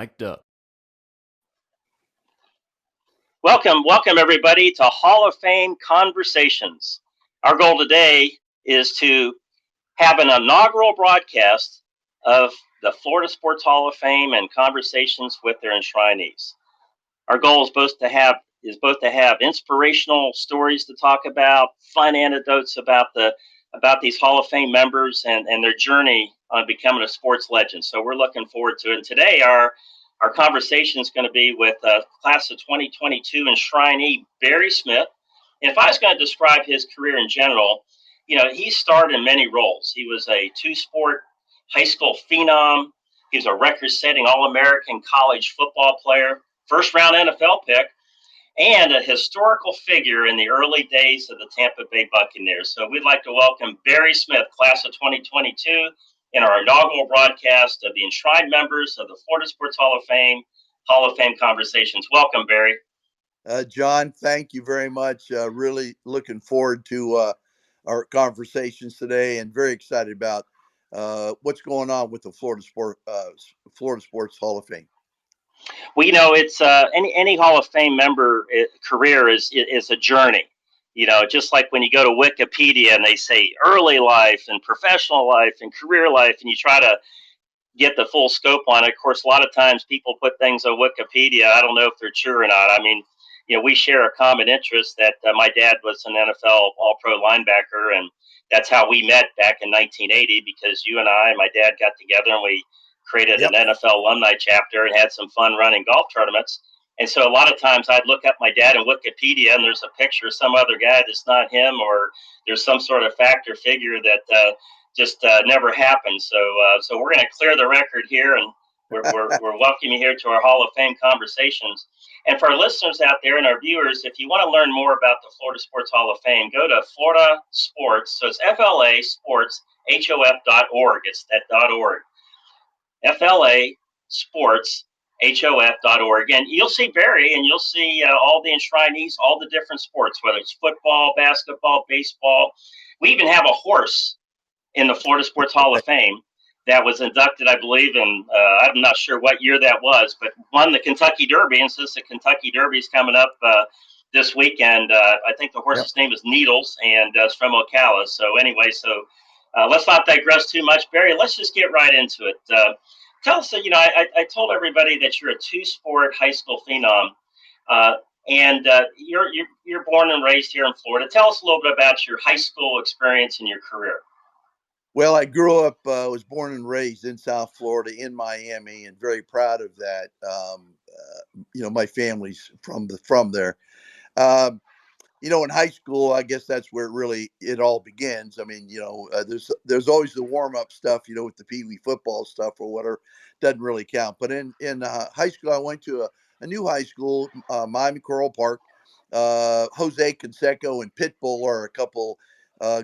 Mic'd up. Welcome everybody to Hall of Fame Conversations. Our goal today is to have an inaugural broadcast of the Florida Sports Hall of Fame and conversations with their enshrinees. Our goal is both to have inspirational stories to talk about, fun anecdotes about these Hall of Fame members and their journey on becoming a sports legend. So we're looking forward to it. And today our conversation is going to be with class of 2022 enshrinee Barry Smith. And if I was going to describe his career in general, he starred in many roles. He was a two-sport high school phenom. He was a record-setting All-American college football player, first-round NFL pick, and a historical figure in the early days of the Tampa Bay Buccaneers. So we'd like to welcome Barry Smith, class of 2022, in our inaugural broadcast of the enshrined members of the Florida Sports Hall of Fame Conversations. Welcome, Barry. John, thank you very much. Really looking forward to our conversations today, and very excited about what's going on with the Florida Sports Hall of Fame. Well, it's any Hall of Fame member career is a journey. Just like when you go to Wikipedia and they say early life and professional life and career life, and you try to get the full scope on it. Of course, a lot of times people put things on Wikipedia. I don't know if they're true or not. I mean, we share a common interest that my dad was an NFL All-Pro linebacker, and that's how we met back in 1980, because you and I and my dad got together and we created an NFL alumni chapter and had some fun running golf tournaments. And so a lot of times I'd look up my dad in Wikipedia and there's a picture of some other guy that's not him, or there's some sort of fact or figure that just never happened. So we're going to clear the record here, and we're welcoming you here to our Hall of Fame conversations. And for our listeners out there and our viewers, if you want to learn more about the Florida Sports Hall of Fame, go to Florida Sports. So it's FLA Sports HOF.org. It's that .org. FLA Sports HOF.org. And you'll see Barry, and you'll see all the enshrinees, all the different sports, whether it's football, basketball, baseball. We even have a horse in the Florida Sports Hall of Fame that was inducted, I believe, in I'm not sure what year that was, but won the Kentucky Derby. And since the Kentucky Derby is coming up this weekend, I think the horse's name is Needles, and it's from Ocala. So anyway, let's not digress too much, Barry. Let's just get right into it. Tell us, I told everybody that you're a two-sport high school phenom, and you're born and raised here in Florida. Tell us a little bit about your high school experience and your career. Well, I grew up, was born and raised in South Florida, in Miami, and very proud of that. My family's from there. In high school, I guess that's where it all begins. I mean, there's always the warm up stuff, with the Pee Wee football stuff or whatever, doesn't really count. But in high school, I went to a new high school, Miami Coral Park. Jose Canseco and Pitbull are a couple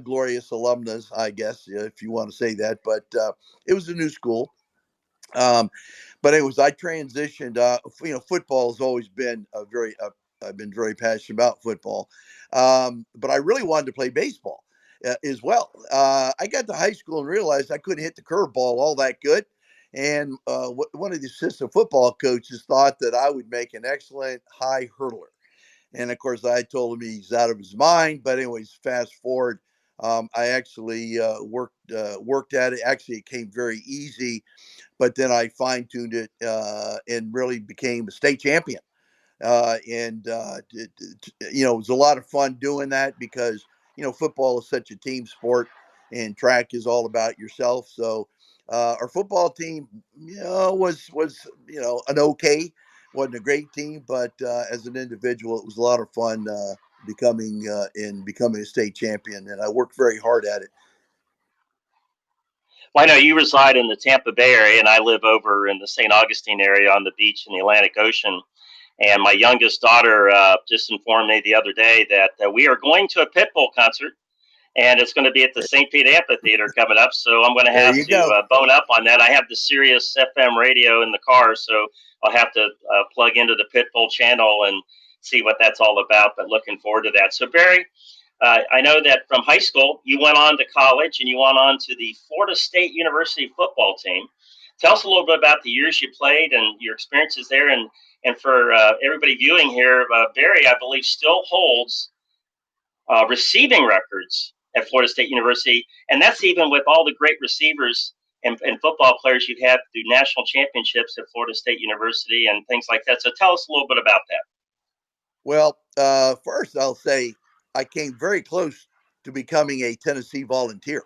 glorious alumnus, I guess, if you want to say that. But it was a new school. But I transitioned. Football has always been I've been very passionate about football, but I really wanted to play baseball as well. I got to high school and realized I couldn't hit the curveball all that good. And one of the assistant football coaches thought that I would make an excellent high hurdler. And of course, I told him he's out of his mind. But anyways, fast forward, I actually worked at it. Actually, it came very easy, but then I fine-tuned it and really became a state champion. It was a lot of fun doing that because, football is such a team sport and track is all about yourself. So our football team, was an okay. Wasn't a great team, but as an individual, it was a lot of fun becoming a state champion, and I worked very hard at it. Well, I know you reside in the Tampa Bay area, and I live over in the St. Augustine area on the beach in the Atlantic Ocean. And my youngest daughter just informed me the other day that we are going to a Pitbull concert, and it's going to be at the St. Pete Amphitheater coming up. So I'm going to have to bone up on that. I have the Sirius FM radio in the car, so I'll have to plug into the Pitbull channel and see what that's all about. But looking forward to that. So Barry, I know that from high school you went on to college and you went on to the Florida State University football team. tell us a little bit about the years you played and your experiences there. And for everybody viewing here, Barry, I believe, still holds receiving records at Florida State University. And that's even with all the great receivers and football players you've had through national championships at Florida State University and things like that. So tell us a little bit about that. Well, first I'll say I came very close to becoming a Tennessee Volunteer.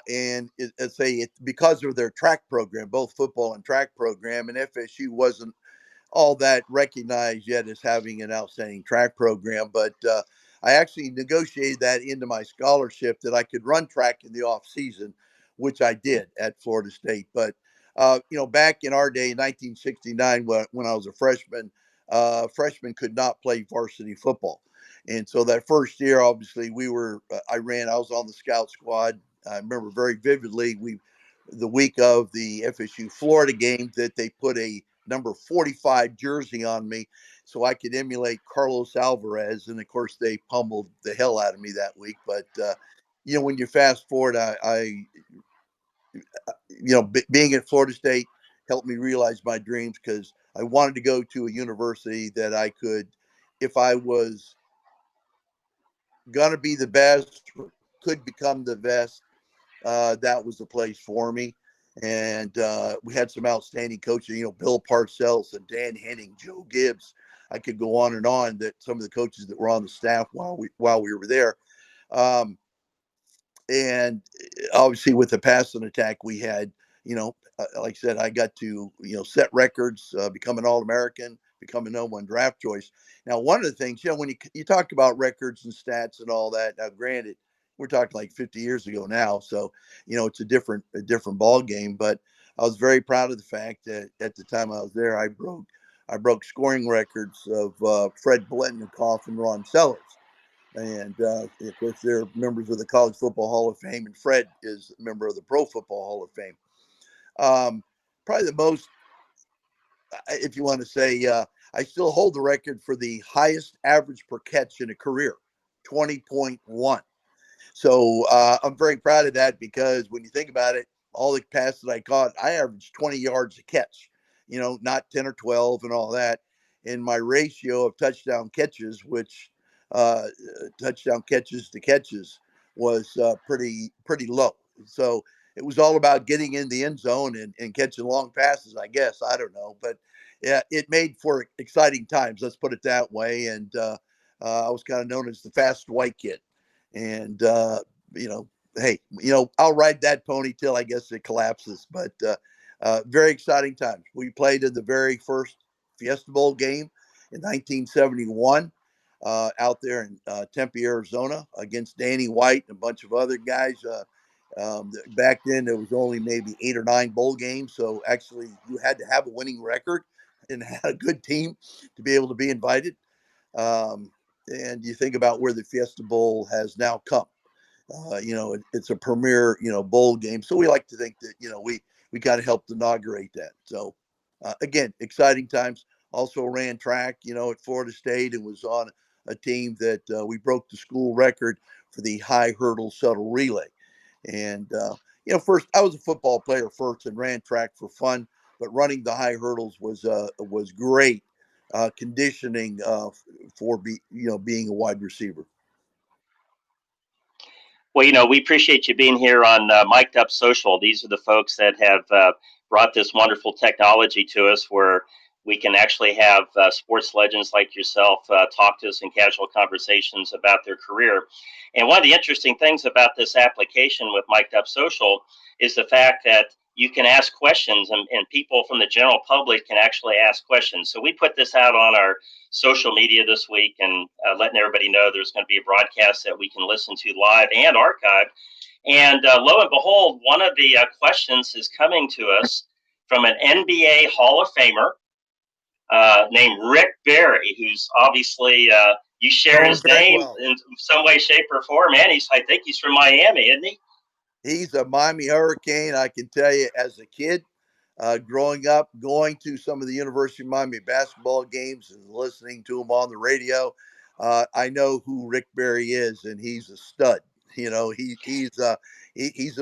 It's because of their track program, both football and track program, and FSU wasn't all that recognized yet as having an outstanding track program. But I actually negotiated that into my scholarship that I could run track in the off season, which I did at Florida State. But back in our day, in 1969, when I was a freshman, freshmen could not play varsity football. And so that first year, obviously, I was on the scout squad. I remember very vividly, the week of the FSU Florida game, that they put a number 45 jersey on me so I could emulate Carlos Alvarez. And of course, they pummeled the hell out of me that week. But, when you fast forward, being at Florida State helped me realize my dreams, because I wanted to go to a university that I could, if I was going to be the best, could become the best, that was the place for me. And we had some outstanding coaches, Bill Parcells and Dan Henning, Joe Gibbs. I could go on and on, that some of the coaches that were on the staff while we were there. Um, and obviously with the passing attack we had, like I said, I got to, set records, become an All-American, become a #1 draft choice. Now, one of the things, when you talk about records and stats and all that, now granted, we're talking like 50 years ago now, so it's a different ball game. But I was very proud of the fact that at the time I was there, I broke scoring records of Fred Biletnikoff and Ron Sellers. And of course, they're members of the College Football Hall of Fame, and Fred is a member of the Pro Football Hall of Fame. Probably the most, if you want to say, I still hold the record for the highest average per catch in a career, 20.1. So I'm very proud of that, because when you think about it, all the passes I caught, I averaged 20 yards a catch, not 10 or 12 and all that. And my ratio of touchdown catches, which touchdown catches to catches, was pretty low. So it was all about getting in the end zone and catching long passes, I guess. I don't know. But yeah, it made for exciting times. Let's put it that way. And I was kind of known as the fast white kid. And hey, I'll ride that pony till I guess it collapses. But very exciting times. We played in the very first Fiesta Bowl game in 1971 out there in Tempe, Arizona, against Danny White and a bunch of other guys. Back then, there was only maybe 8 or 9 bowl games, so actually you had to have a winning record and had a good team to be able to be invited. Um, and you think about where the Fiesta Bowl has now come. It's a premier, bowl game. So we like to think that, we kind of helped inaugurate that. So again, exciting times. Also ran track, at Florida State, and was on a team that we broke the school record for the High Hurdles Shuttle Relay. And first I was a football player first and ran track for fun, but running the high hurdles was great conditioning for being a wide receiver. Well, we appreciate you being here on Mic'd Up Social. These are the folks that have brought this wonderful technology to us, where we can actually have sports legends like yourself talk to us in casual conversations about their career. And one of the interesting things about this application with Mic'd Up Social is the fact that you can ask questions, and people from the general public can actually ask questions. So we put this out on our social media this week, and letting everybody know there's going to be a broadcast that we can listen to live and archive. And lo and behold, one of the questions is coming to us from an NBA Hall of Famer named Rick Barry, who's obviously, you share his name in some way, shape, or form. And I think he's from Miami, isn't he? He's a Miami Hurricane. I can tell you, as a kid, growing up, going to some of the University of Miami basketball games and listening to him on the radio, I know who Rick Barry is, and he's a stud. He's an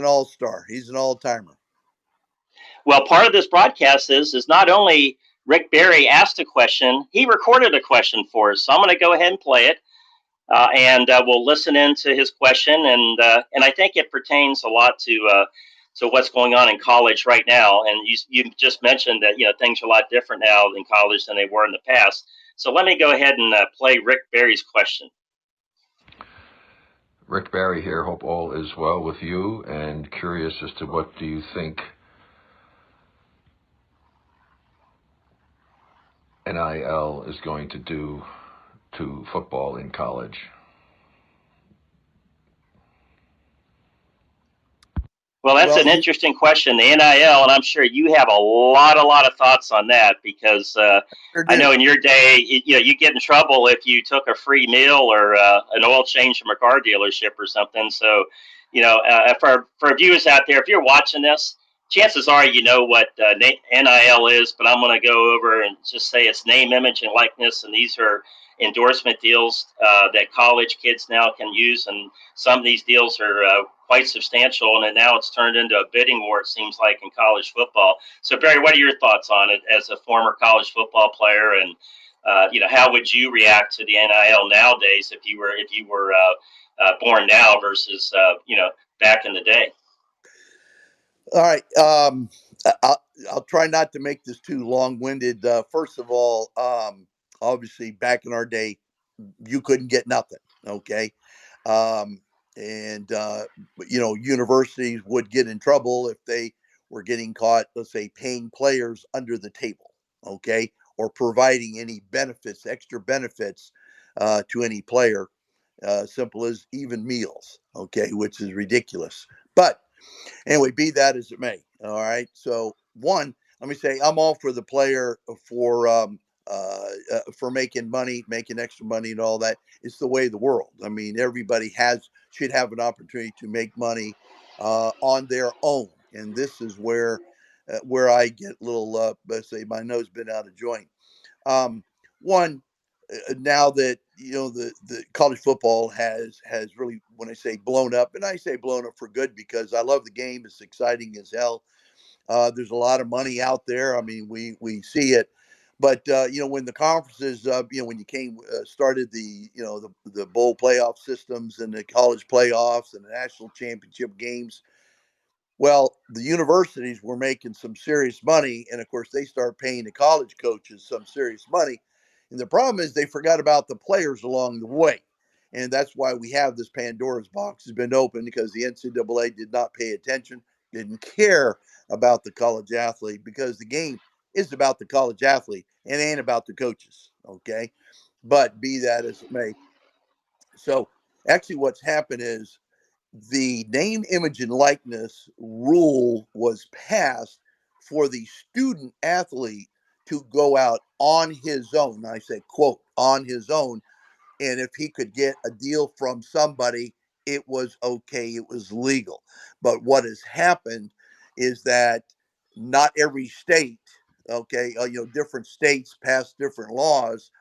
all-star. He's an all-timer. Well, part of this broadcast is not only Rick Barry asked a question, he recorded a question for us. So I'm going to go ahead and play it, and we'll listen into his question, and I think it pertains a lot to what's going on in college right now. And you just mentioned that things are a lot different now in college than they were in the past. So let me go ahead and play Rick Barry's question. Rick Barry here. Hope all is well with you, and curious as to what do you think NIL is going to do to football in college? Well, that's an interesting question, the NIL, and I'm sure you have a lot of thoughts on that because I know in your day, you get in trouble if you took a free meal or an oil change from a car dealership or something. So, for viewers out there, if you're watching this, chances are you know what NIL is, but I'm going to go over and just say it's name, image, and likeness, and these are endorsement deals that college kids now can use, and some of these deals are quite substantial, and now it's turned into a bidding war, it seems like, in college football. So, Barry, what are your thoughts on it as a former college football player, and how would you react to the NIL nowadays if you were born now versus back in the day? All right. I'll try not to make this too long-winded. First of all, obviously, back in our day, you couldn't get nothing. Okay. Um, and universities would get in trouble if they were getting caught, let's say, paying players under the table. Okay. Or providing any benefits, extra benefits to any player, simple as even meals. Okay. Which is ridiculous. But anyway, be that as it may. All right. So one, let me say, I'm all for the player for making money, making extra money, and all that. It's the way of the world. I mean, everybody should have an opportunity to make money on their own, and this is where I get a little, let's say, my nose been out of joint. One, now that the college football has really, when I say blown up, and I say blown up for good because I love the game, it's exciting as hell. There's a lot of money out there. I mean, we see it, but when the conferences, when you started the bowl playoff systems and the college playoffs and the national championship games, well, the universities were making some serious money, and of course, they start paying the college coaches some serious money. And the problem is they forgot about the players along the way, and that's why we have this Pandora's box has been opened because the NCAA did not pay attention, didn't care about the college athlete because the game is about the college athlete and ain't about the coaches. Okay, but be that as it may, so actually, what's happened is the name, image, and likeness rule was passed for the student athlete to go out on his own. I say, quote, on his own. And if he could get a deal from somebody, it was okay, it was legal. But what has happened is that not every state, okay, different states pass different laws,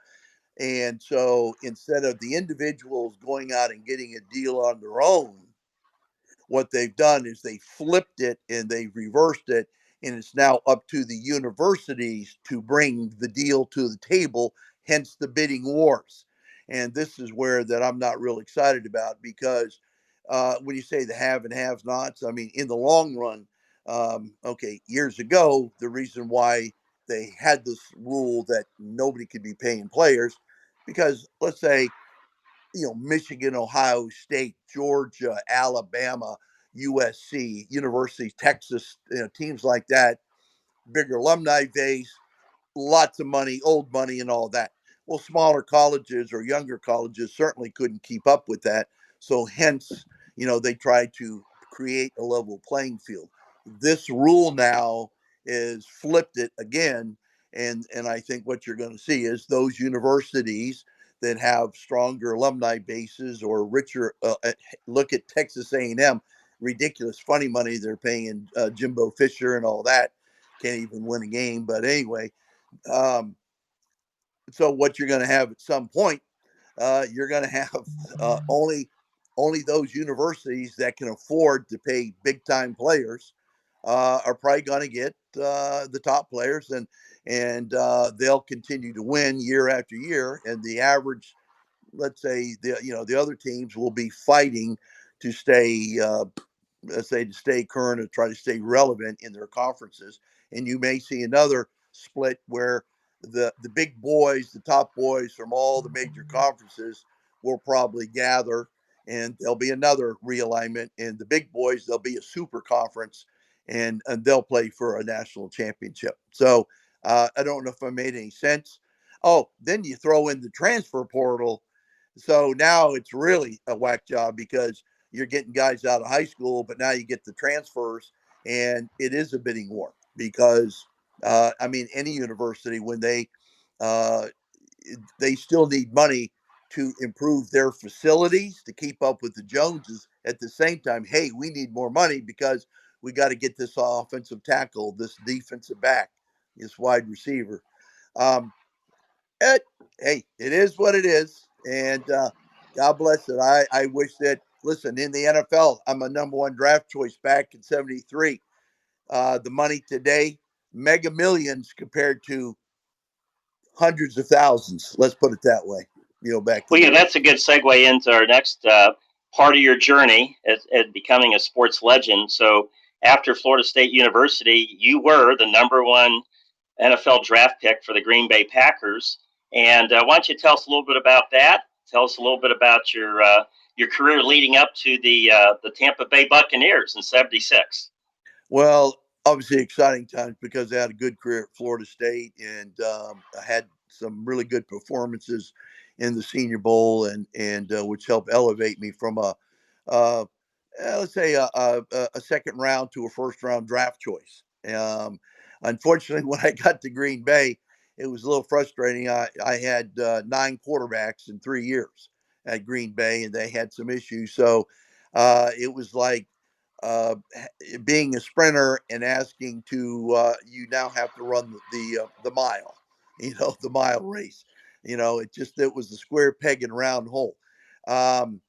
and so instead of the individuals going out and getting a deal on their own, what they've done is they flipped it and they reversed it. And it's now up to the universities to bring the deal to the table, hence the bidding wars. And this is where that I'm not real excited about because when you say the have and have nots, I mean, in the long run, okay, years ago, the reason why they had this rule that nobody could be paying players because let's say Michigan, Ohio State, Georgia, Alabama, USC, University, Texas, teams like that, bigger alumni base, lots of money, old money, and all that. Well, smaller colleges or younger colleges certainly couldn't keep up with that. So, hence, they tried to create a level playing field. This rule now is flipped it again, and I think what you're going to see is those universities that have stronger alumni bases or richer. Look at Texas A&M, ridiculous funny money they're paying Jimbo Fisher and all that. Can't even win a game, but anyway, um, so what you're going to have at some point, you're going to have only those universities that can afford to pay big time players are probably going to get the top players, and they'll continue to win year after year. And the average, let's say, the other teams will be fighting to stay, let's say, to stay current or try to stay relevant in their conferences. And you may see another split where the big boys, the top boys from all the major conferences, will probably gather, and there'll be another realignment. And the big boys, there'll be a super conference, and they'll play for a national championship. So I don't know if I made any sense. Oh, then you throw in the transfer portal. So now it's really a whack job because you're getting guys out of high school, but now you get the transfers, and it is a bidding war because I mean, any university, when uh, they still need money to improve their facilities to keep up with the Joneses. At the same time, hey, we need more money because we got to get this offensive tackle, this defensive back, this wide receiver. Um, hey, it is what it is, and God bless it. I wish that. Listen, in the NFL, I'm a number one draft choice back in '73. The money today, mega millions compared to hundreds of thousands. Let's put it that way. Back Well, then. yeah, that's a good segue into our next part of your journey at becoming a sports legend. So, after Florida State University, you were the number one NFL draft pick for the Green Bay Packers. And why don't you tell us a little bit about that? Tell us a little bit about your career leading up to the Tampa Bay Buccaneers in '76. Well, obviously exciting times because I had a good career at Florida State, and I had some really good performances in the Senior Bowl, and which helped elevate me from uh, let's say a second round to a first round draft choice. Unfortunately, when I got to Green Bay, it was a little frustrating. I had 9 quarterbacks in 3 years at Green Bay, and they had some issues. So it was like being a sprinter and asking to you now have to run the mile, the mile race. It was the square peg and round hole. Um,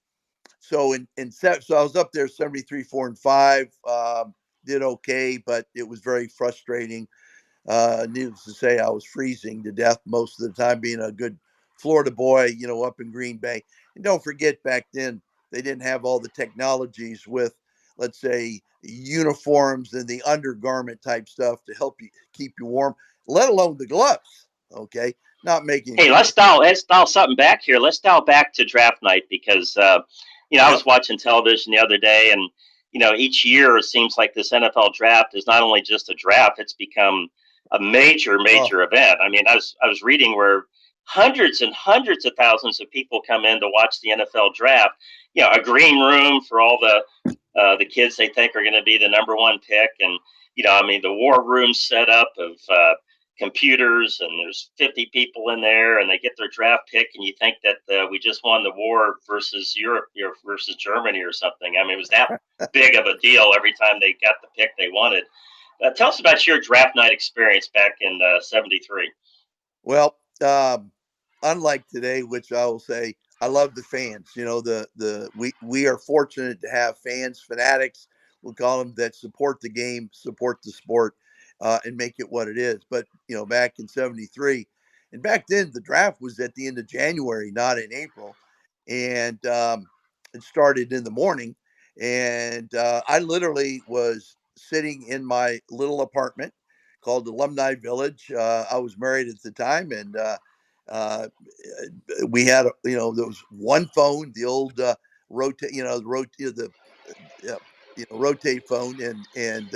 so I was up there 73, 4-5. Did okay, but it was very frustrating. Needless to say, I was freezing to death most of the time, being a good Florida boy, up in Green Bay. And don't forget, back then, they didn't have all the technologies with, let's say, uniforms and the undergarment type stuff to help you keep you warm, let alone the gloves. Okay. Not making Hey, excuses. let's dial something back here. Let's dial back to draft night because I Yep. was watching television the other day, and each year it seems like this NFL draft is not only just a draft; it's become a Oh, major event. I mean, I was reading where hundreds and hundreds of thousands of people come in to watch the NFL draft. A green room for all the kids they think are going to be the number one pick, and I mean, the war room set up of computers, and there's 50 people in there, and they get their draft pick, and you think that we just won the war versus Europe versus Germany or something. I mean, it was that big of a deal every time they got the pick they wanted. Tell us about your draft night experience back in '73. well, unlike today, which I will say, I love the fans. We are fortunate to have fans, fanatics, we'll call them, that support the game, support the sport, and make it what it is. But back in '73, and back then the draft was at the end of January, not in April, and it started in the morning. And I literally was sitting in my little apartment called Alumni Village. I was married at the time, and uh, we had, there was one phone, the old rotate, the rotate phone, and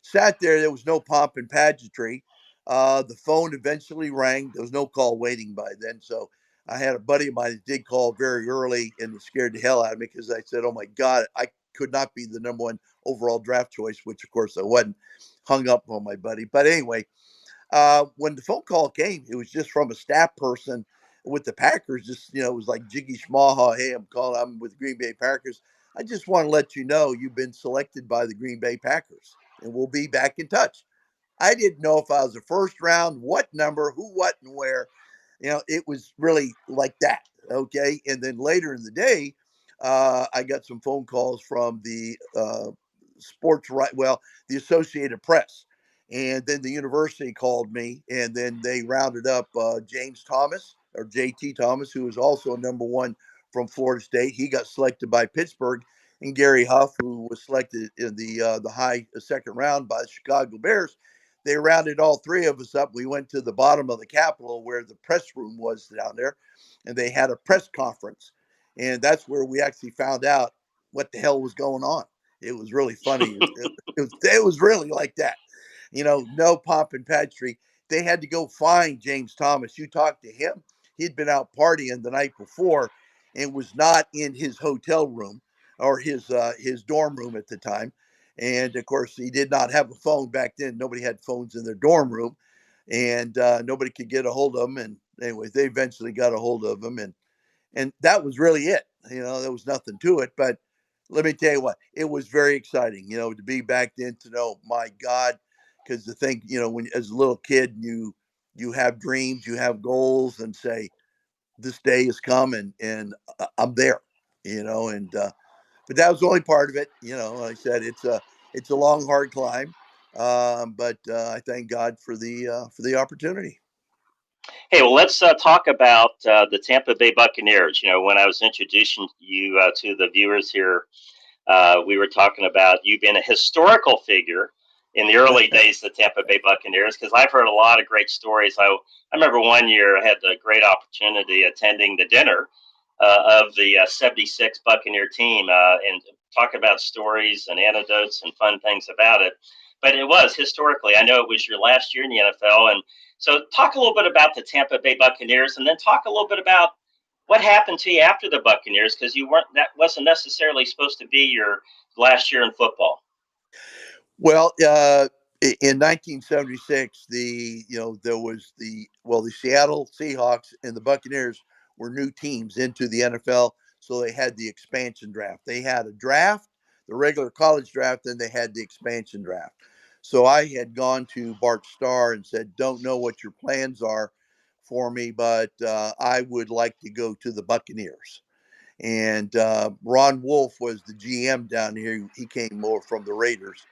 sat there. There was no pomp and pageantry. The phone eventually rang. There was no call waiting by then, so I had a buddy of mine that did call very early, and it scared the hell out of me because I said, "Oh my God, I could not be the number one overall draft choice," which of course I wasn't. Hung up on my buddy, but anyway, when the phone call came, it was just from a staff person with the Packers. Just, it was like Jiggy Schmaha. Hey, I'm with Green Bay Packers. I just want to let you know you've been selected by the Green Bay Packers, and we'll be back in touch. I didn't know if I was a first round, what number, who, what, and where. It was really like that. Okay. And then later in the day, I got some phone calls from the sports right, well, the Associated Press. And then the university called me, and then they rounded up James Thomas, or JT Thomas, who was also a number one from Florida State. He got selected by Pittsburgh, and Gary Huff, who was selected in the high second round by the Chicago Bears. They rounded all three of us up. We went to the bottom of the Capitol where the press room was down there, and they had a press conference. And that's where we actually found out what the hell was going on. It was really funny. It was really like that. No pomp and pageantry. They had to go find James Thomas. You talked to him. He'd been out partying the night before and was not in his hotel room or his dorm room at the time. And of course, he did not have a phone back then. Nobody had phones in their dorm room, and nobody could get a hold of him. And anyways, they eventually got a hold of him, and that was really it. There was nothing to it. But let me tell you what, it was very exciting, to be back then, to know, my God, because to think, when as a little kid, you have dreams, you have goals, and say, this day has come, and I'm there, and but that was the only part of it. Like I said, it's a long, hard climb, but I thank God for the opportunity. Hey, well, let's talk about the Tampa Bay Buccaneers. When I was introducing you to the viewers here, we were talking about you being a historical figure in the early days of the Tampa Bay Buccaneers, because I've heard a lot of great stories. I remember one year I had the great opportunity attending the dinner of the 76 Buccaneer team and talk about stories and anecdotes and fun things about it. But it was historically, I know it was your last year in the NFL. And so talk a little bit about the Tampa Bay Buccaneers, and then talk a little bit about what happened to you after the Buccaneers, because that wasn't necessarily supposed to be your last year in football. Well, in 1976, there was the Seattle Seahawks and the Buccaneers were new teams into the NFL, so they had the expansion draft. They had a draft, the regular college draft, then they had the expansion draft. So I had gone to Bart Starr and said, "Don't know what your plans are for me, but I would like to go to the Buccaneers." And Ron Wolf was the GM down here. He came over from the Raiders,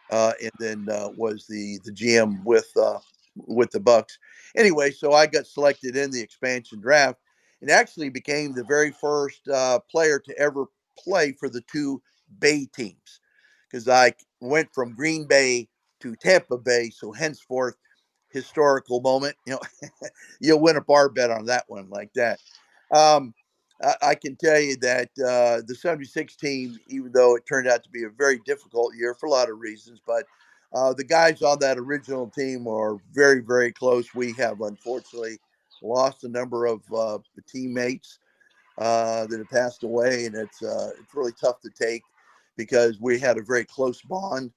and then was the GM with the Bucks. Anyway, so I got selected in the expansion draft, and actually became the very first player to ever play for the two Bay teams, because I went from Green Bay to Tampa Bay. So henceforth, historical moment. You'll win a bar bet on that one like that. Um, I can tell you that the 76 team, even though it turned out to be a very difficult year for a lot of reasons, but the guys on that original team are very, very close. We have unfortunately lost a number of teammates that have passed away, and it's really tough to take because we had a very close bond.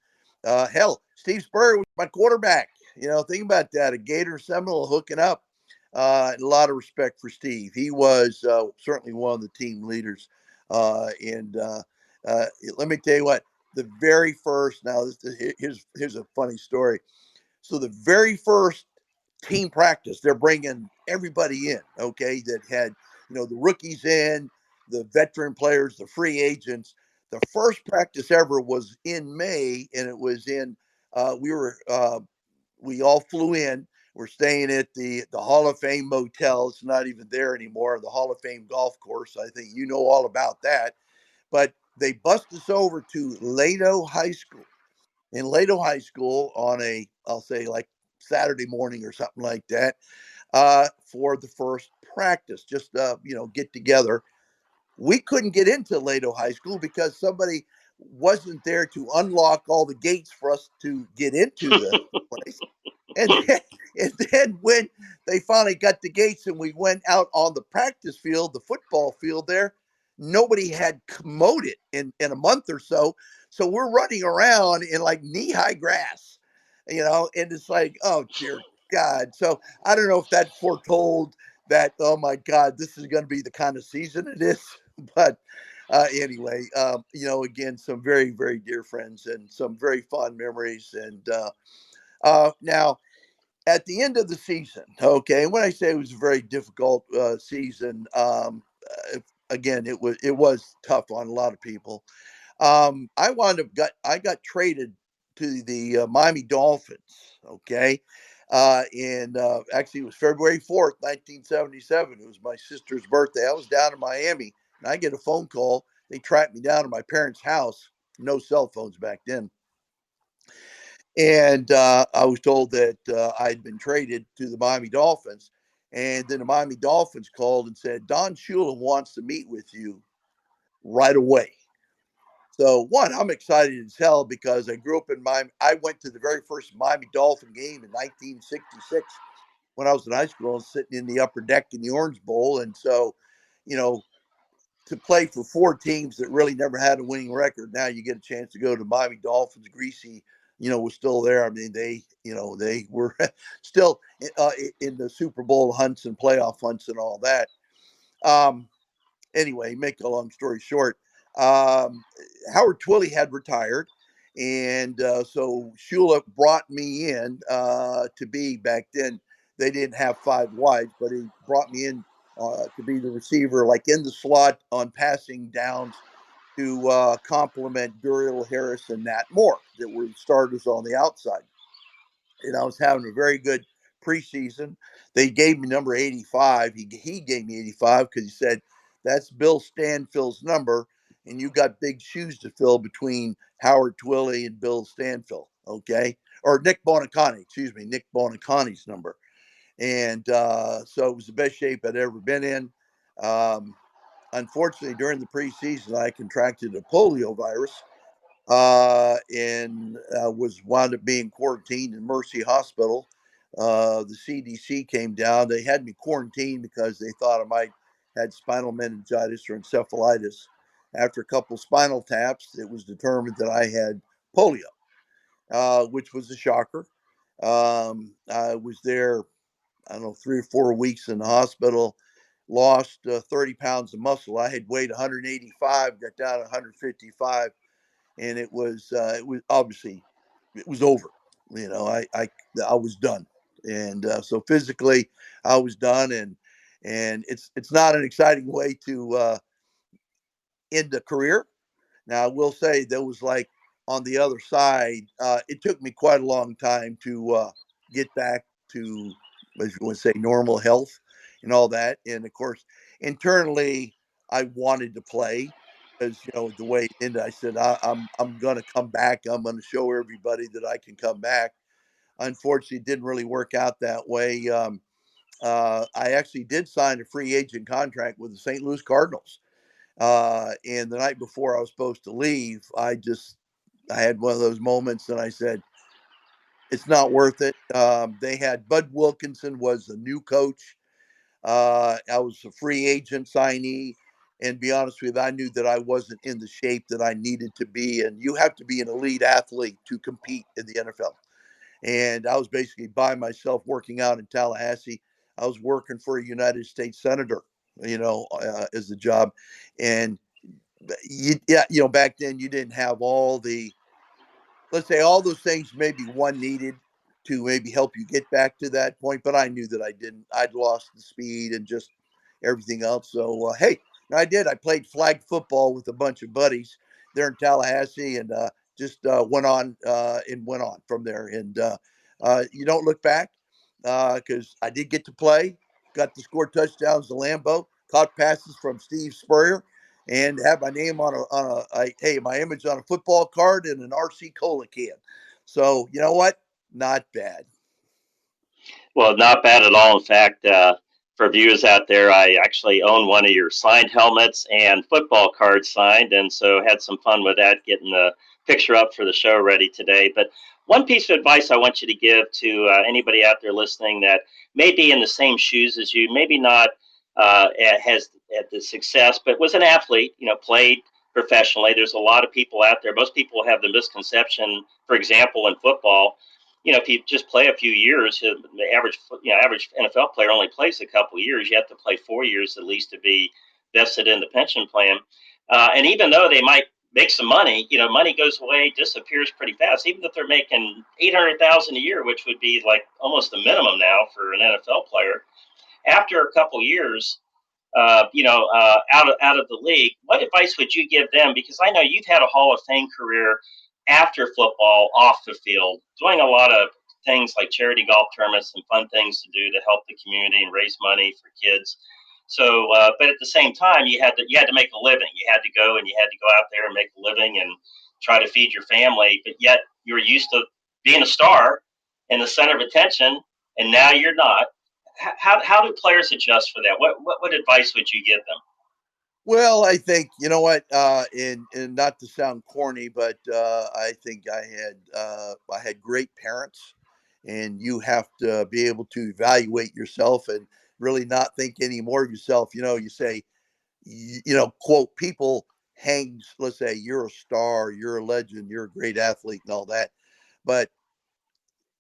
Hell, Steve Spurrier was my quarterback. Think about that, a Gator Seminole hooking up. And a lot of respect for Steve. He was certainly one of the team leaders. And let me tell you what, the very first, now here's a funny story. So the very first team practice, they're bringing everybody in, okay, that had, the rookies in, the veteran players, the free agents. The first practice ever was in May, and it was in, we all flew in. We're staying at the Hall of Fame motel. It's not even there anymore. The Hall of Fame golf course. I think you know all about that. But they bust us over to Lato High School. In Lato High School on I'll say like Saturday morning or something like that, for the first practice, just get together. We couldn't get into Lato High School because somebody wasn't there to unlock all the gates for us to get into the place. And then, and then when they finally got the gates and we went out on the practice field, the football field there, nobody had commoded in a month or so. So we're running around in like knee-high grass, and it's like, oh, dear God. So I don't know if that foretold that, oh, my God, this is going to be the kind of season it is. But anyway, again, some very, very dear friends and some very fond memories. And now, at the end of the season, okay, and when I say it was a very difficult season, again, it was tough on a lot of people. I got traded to the Miami Dolphins. Okay. And actually, it was February 4th, 1977. It was my sister's birthday. I was down in Miami, and I get a phone call. They tracked me down to my parents' house. No cell phones back then. And I was told that I'd been traded to the Miami Dolphins. And then the Miami Dolphins called and said, Don Shula wants to meet with you right away. So, one, I'm excited as hell because I grew up in Miami. I went to the very first Miami Dolphin game in 1966 when I was in high school, and sitting in the upper deck in the Orange Bowl. And so, you know, to play for four teams that really never had a winning record, now you get a chance to go to Miami Dolphins. Greasy, was still there. I mean, they were still in the Super Bowl hunts and playoff hunts and all that. Anyway, make a long story short, Howard Twilley had retired. And so Shula brought me in to be, back then, they didn't have five wides, but he brought me in to be the receiver, like in the slot on passing downs to complement Duriel Harris and Nat Moore, that were starters on the outside. And I was having a very good preseason. They gave me number 85. He gave me 85 because he said, that's Bill Stanfield's number, and you got big shoes to fill between Howard Twilley and Bill Stanfield, okay? Or Nick Bonaconte, excuse me, Nick Bonaconte's number. And so it was the best shape I'd ever been in. Unfortunately, during the preseason, I contracted a polio virus and was wound up being quarantined in Mercy Hospital. The CDC came down. They had me quarantined because they thought I might had spinal meningitis or encephalitis. After a couple spinal taps, it was determined that I had polio, which was a shocker. I was there, I don't know, 3 or 4 weeks in the hospital. Lost 30 pounds of muscle. I had weighed 185, got down to 155, and it was obviously, it was over. I was done. And so physically I was done. And it's not an exciting way to end a career. Now I will say there was, like, on the other side, it took me quite a long time to get back to, if you want to say, normal health and all that. And of course, internally, I wanted to play because, the way it ended, I said, I'm going to come back. I'm going to show everybody that I can come back. Unfortunately, it didn't really work out that way. I actually did sign a free agent contract with the St. Louis Cardinals. And the night before I was supposed to leave, I had one of those moments, and I said, it's not worth it. They had Bud Wilkinson was the new coach. I was a free agent signee. And be honest with you, I knew that I wasn't in the shape that I needed to be. And you have to be an elite athlete to compete in the NFL. And I was basically by myself working out in Tallahassee. I was working for a United States senator, as a job. And back then you didn't have all the, let's say, all those things maybe one needed to maybe help you get back to that point. But I knew that I didn't. I'd lost the speed and just everything else. So, hey, I did. I played flag football with a bunch of buddies there in Tallahassee, and just went on and went on from there. And you don't look back because I did get to play, got to score touchdowns to Lambeau, caught passes from Steve Spurrier, and have my name my image on a football card and an RC Cola can. So, you know what? Not bad. Well, not bad at all. In fact, for viewers out there, I actually own one of your signed helmets and football cards signed, and so had some fun with that, getting the picture up for the show ready today. But one piece of advice I want you to give to anybody out there listening that may be in the same shoes as you, maybe not has had the success, but was an athlete, played professionally. There's a lot of people out there. Most people have the misconception, for example, in football, if you just play a few years, the average NFL player only plays a couple of years. You have to play 4 years at least to be vested in the pension plan. And even though they might make some money, money goes away, disappears pretty fast. Even if they're making $800,000 a year, which would be like almost the minimum now for an NFL player, after a couple of years, out of the league, what advice would you give them? Because I know you've had a Hall of Fame career after football, off the field, doing a lot of things like charity golf tournaments and fun things to do to help the community and raise money for kids. So, but at the same time, you had to make a living. You had to go out there and make a living and try to feed your family. But yet, you were used to being a star and the center of attention, and now you're not. How do players adjust for that? What advice would you give them? Well, I think you know what, and not to sound corny, but I think I had great parents, and you have to be able to evaluate yourself and really not think any more of yourself. You know, you say, quote, people hangs. Let's say you're a star, you're a legend, you're a great athlete, and all that, but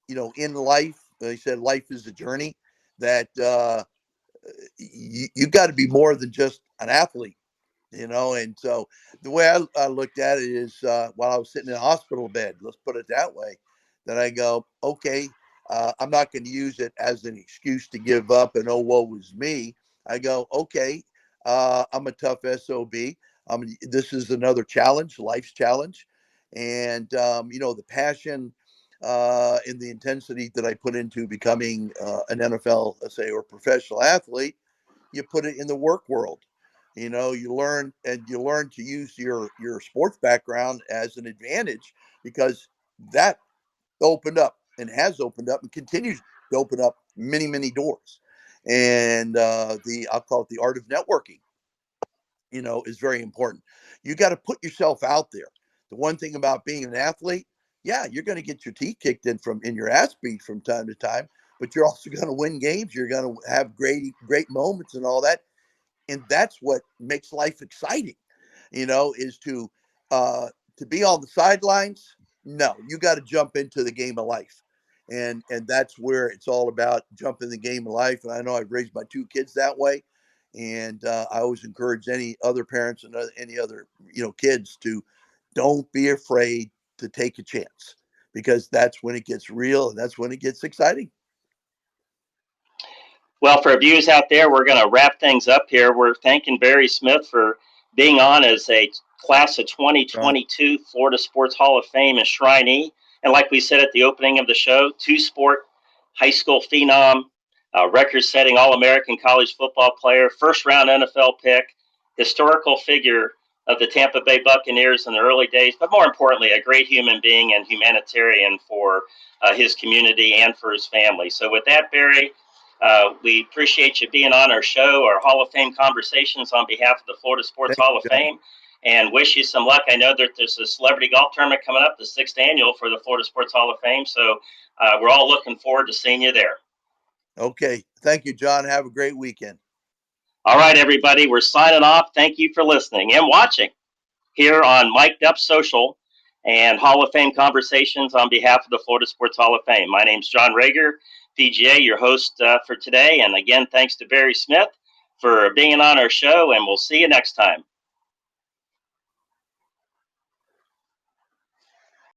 in life, they said life is a journey. That you got to be more than just an athlete. And so the way I looked at it is, while I was sitting in a hospital bed, let's put it that way, that I go, okay, I'm not going to use it as an excuse to give up and, oh, woe is me. I go, okay, I'm a tough SOB. This is another challenge, life's challenge. And, the passion and the intensity that I put into becoming an NFL, let's say, or professional athlete, you put it in the work world. You learn to use your sports background as an advantage, because that opened up and has opened up and continues to open up many, many doors. And I'll call it the art of networking, is very important. You got to put yourself out there. The one thing about being an athlete, yeah, you're going to get your teeth kicked in your ass beat from time to time, but you're also going to win games. You're going to have great moments and all that. And that's what makes life exciting, is to be on the sidelines. No, you got to jump into the game of life. And that's where it's all about, jumping the game of life. And I know I've raised my two kids that way. And I always encourage any other parents and any other, kids to don't be afraid to take a chance, because that's when it gets real and that's when it gets exciting. Well, for viewers out there, we're going to wrap things up here. We're thanking Barry Smith for being on as a class of 2022 Florida Sports Hall of Fame enshrinee. And like we said at the opening of the show, two-sport high school phenom, record-setting All-American college football player, first-round NFL pick, historical figure of the Tampa Bay Buccaneers in the early days, but more importantly, a great human being and humanitarian for his community and for his family. So with that, Barry, we appreciate you being on our show, our Hall of Fame conversations on behalf of the Florida Sports Hall of Fame, and wish you some luck. I know that there's a celebrity golf tournament coming up, the 6th annual for the Florida Sports Hall of Fame. So we're all looking forward to seeing you there. Okay. Thank you, John. Have a great weekend. All right, everybody. We're signing off. Thank you for listening and watching here on Mic'd Up Social and Hall of Fame Conversations on behalf of the Florida Sports Hall of Fame. My name's John Reger, PGA, your host for today. And again, thanks to Barry Smith for being on our show, and we'll see you next time.